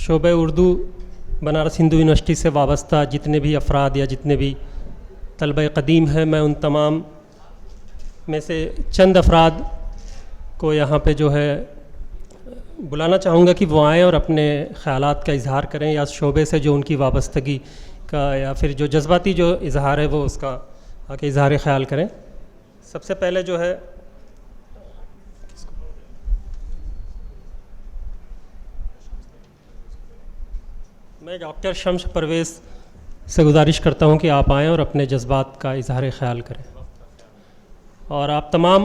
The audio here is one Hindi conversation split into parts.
शोबे उर्दू बनारस हिंदू यूनिवर्सिटी से वाबस्ता जितने भी अफराद या जितने भी तलबा क़दीम हैं, मैं उन तमाम में से चंद अफराद को यहाँ पे जो है बुलाना चाहूँगा कि वो आएँ और अपने ख़यालात का इजहार करें, या शोबे से जो उनकी वाबस्तगी का या फिर जो जज्बाती जो इजहार है वो उसका आके इजहार ख़याल करें। सबसे पहले जो है मैं डॉक्टर शम्स परवेज़ से गुजारिश करता हूँ कि आप आएँ और अपने जज्बात का इजहार ख़याल करें। और आप तमाम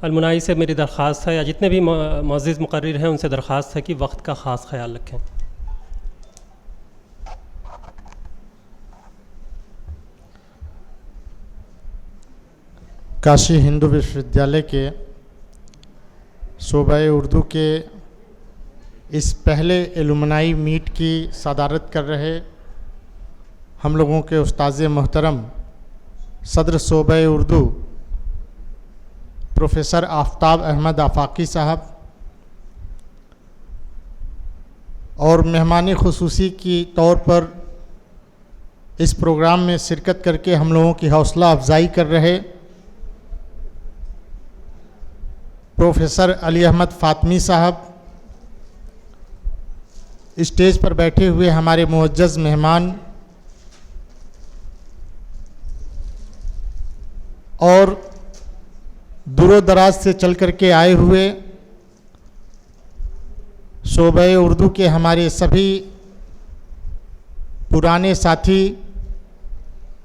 अलमुनाई से मेरी दरख्वास्त है, या जितने भी मुअज़्ज़िज़ मुक़र्रिर हैं उनसे दरख्वास्त है कि वक्त का ख़ास ख्याल रखें। काशी हिंदू विश्वविद्यालय के शोबा उर्दू के इस पहले एलुमनाई मीट की सदारत कर रहे हम लोगों के उस्ताज़ मोहतरम सदर शोबा उर्दू प्रोफेसर आफ्ताब अहमद आफाकी साहब और मेहमानी खुसूसी की तौर पर इस प्रोग्राम में शिरकत करके हम लोगों की हौसला अफजाई कर रहे प्रोफेसर अली अहमद फ़ातमी साहब, स्टेज पर बैठे हुए हमारे मुअज़्ज़ज़ मेहमान और दूर दराज से चल कर के आए हुए शोबा उर्दू के हमारे सभी पुराने साथी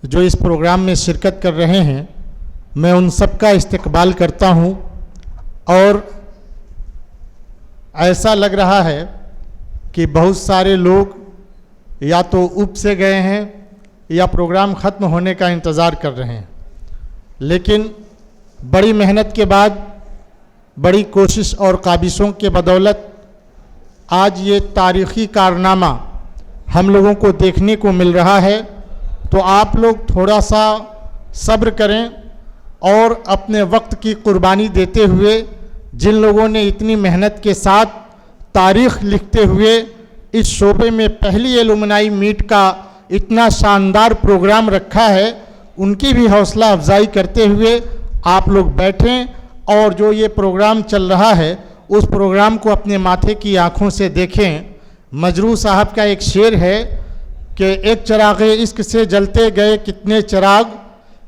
जो इस प्रोग्राम में शिरकत कर रहे हैं, मैं उन सब का इस्तकबाल करता हूं। और ऐसा लग रहा है कि बहुत सारे लोग या तो ऊब से गए हैं या प्रोग्राम ख़त्म होने का इंतज़ार कर रहे हैं, लेकिन बड़ी मेहनत के बाद, बड़ी कोशिश और काबिशों के बदौलत आज ये तारीख़ी कारनामा हम लोगों को देखने को मिल रहा है। तो आप लोग थोड़ा सा सब्र करें और अपने वक्त की कुर्बानी देते हुए जिन लोगों ने इतनी मेहनत के साथ तारीख़ लिखते हुए इस शोबे में पहली एलुमनाई मीट का इतना शानदार प्रोग्राम रखा है, उनकी भी हौसला अफजाई करते हुए आप लोग बैठें और जो ये प्रोग्राम चल रहा है उस प्रोग्राम को अपने माथे की आँखों से देखें। मजरू साहब का एक शेर है कि एक चिराग़े इश्क से जलते गए कितने चिराग,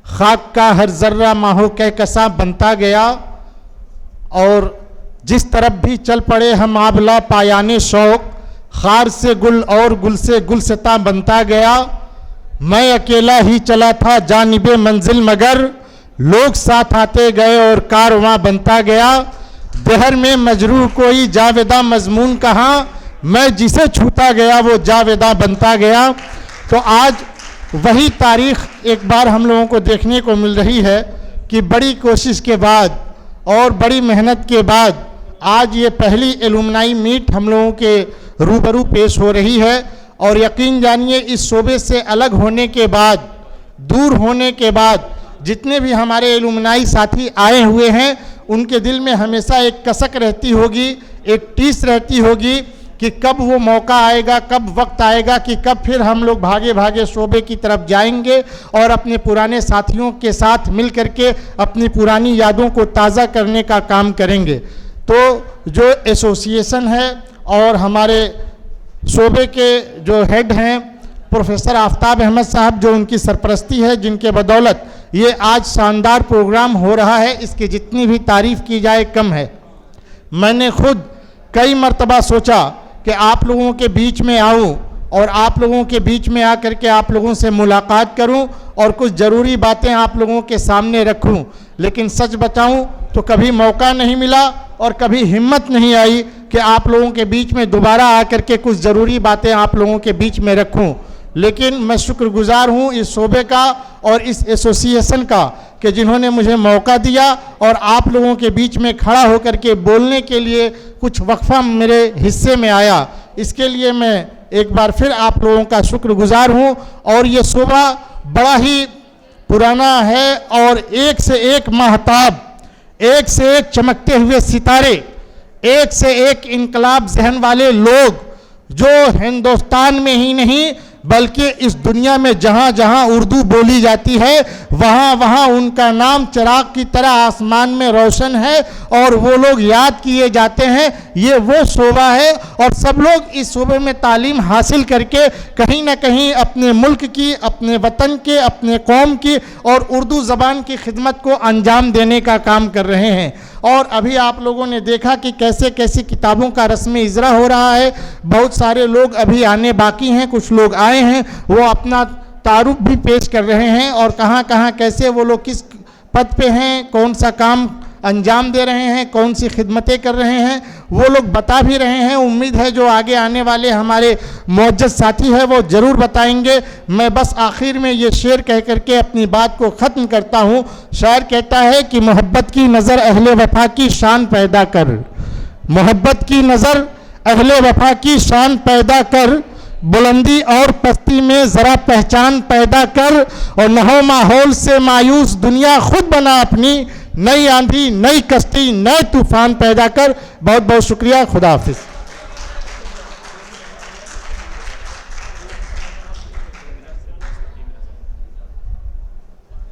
खाक का हर ज़र्रा माहो कह कसा बनता गया। और जिस तरफ भी चल पड़े हम आबला पायाने शौक़, खार से गुल और गुल से गुलसिता बनता गया। मैं अकेला ही चला था जानिबे मंजिल, मगर लोग साथ आते गए और कारवां बनता गया। दहर में मजरूह कोई जावेदा मजमून कहा, मैं जिसे छूता गया वो जावेदा बनता गया। तो आज वही तारीख़ एक बार हम लोगों को देखने को मिल रही है कि बड़ी कोशिश के बाद और बड़ी मेहनत के बाद आज ये पहली एलुमनाई मीट हम लोगों के रूबरू पेश हो रही है। और यकीन जानिए इस शोबे से अलग होने के बाद, दूर होने के बाद जितने भी हमारे एलुमनाई साथी आए हुए हैं उनके दिल में हमेशा एक कसक रहती होगी, एक टीस रहती होगी कि कब वो मौका आएगा, कब वक्त आएगा कि कब फिर हम लोग भागे भागे शोबे की तरफ जाएंगे और अपने पुराने साथियों के साथ मिल करके अपनी पुरानी यादों को ताज़ा करने का काम करेंगे। तो जो एसोसिएशन है और हमारे शोबे के जो हेड हैं प्रोफेसर आफ्ताब अहमद साहब, जो उनकी सरपरस्ती है, जिनके बदौलत ये आज शानदार प्रोग्राम हो रहा है, इसकी जितनी भी तारीफ़ की जाए कम है। मैंने खुद कई मर्तबा सोचा कि आप लोगों के बीच में आऊं और आप लोगों के बीच में आकर के आप लोगों से मुलाकात करूं और कुछ ज़रूरी बातें आप लोगों के सामने रखूं, लेकिन सच बताऊं तो कभी मौका नहीं मिला और कभी हिम्मत नहीं आई कि आप लोगों के बीच में दोबारा आकर के कुछ ज़रूरी बातें आप लोगों के बीच में रखूं। लेकिन मैं शुक्रगुजार हूं इस शोबे का और इस एसोसिएशन का कि जिन्होंने मुझे मौका दिया और आप लोगों के बीच में खड़ा होकर के बोलने के लिए कुछ वक्फा मेरे हिस्से में आया। इसके लिए मैं एक बार फिर आप लोगों का शुक्रगुजार हूं। और ये शोबा बड़ा ही पुराना है और एक से एक महताब, एक से एक चमकते हुए सितारे, एक से एक इनकलाब जहन वाले लोग जो हिंदुस्तान में ही नहीं बल्कि इस दुनिया में जहाँ जहाँ उर्दू बोली जाती है वहाँ वहाँ उनका नाम चिराग की तरह आसमान में रोशन है और वो लोग याद किए जाते हैं। ये वो शोबा है और सब लोग इस शोबे में तालीम हासिल करके कहीं ना कहीं अपने मुल्क की, अपने वतन के, अपने कौम की और उर्दू ज़बान की खिदमत को अंजाम देने का काम कर रहे हैं। और अभी आप लोगों ने देखा कि कैसे कैसी किताबों का रस्म इजरा हो रहा है। बहुत सारे लोग अभी आने बाकी हैं, कुछ लोग आए हैं, वो अपना तारुफ भी पेश कर रहे हैं और कहाँ कहाँ कैसे वो लोग किस पद पे हैं, कौन सा काम अंजाम दे रहे हैं, कौन सी खिदमतें कर रहे हैं, वो लोग बता भी रहे हैं। उम्मीद है जो आगे आने वाले हमारे मुअज्जज़ साथी हैं वो ज़रूर बताएंगे। मैं बस आखिर में ये शेर कह करके अपनी बात को ख़त्म करता हूँ। शायर कहता है कि मोहब्बत की नज़र अहले वफा की शान पैदा कर, मोहब्बत की नज़र अहले वफा की शान पैदा कर, बुलंदी और पस्ती में ज़रा पहचान पैदा कर, और न हो माहौल से मायूस दुनिया खुद बना अपनी, नई आंधी, नई कश्ती, नए तूफान पैदा कर। बहुत बहुत शुक्रिया। खुदा हाफिज़।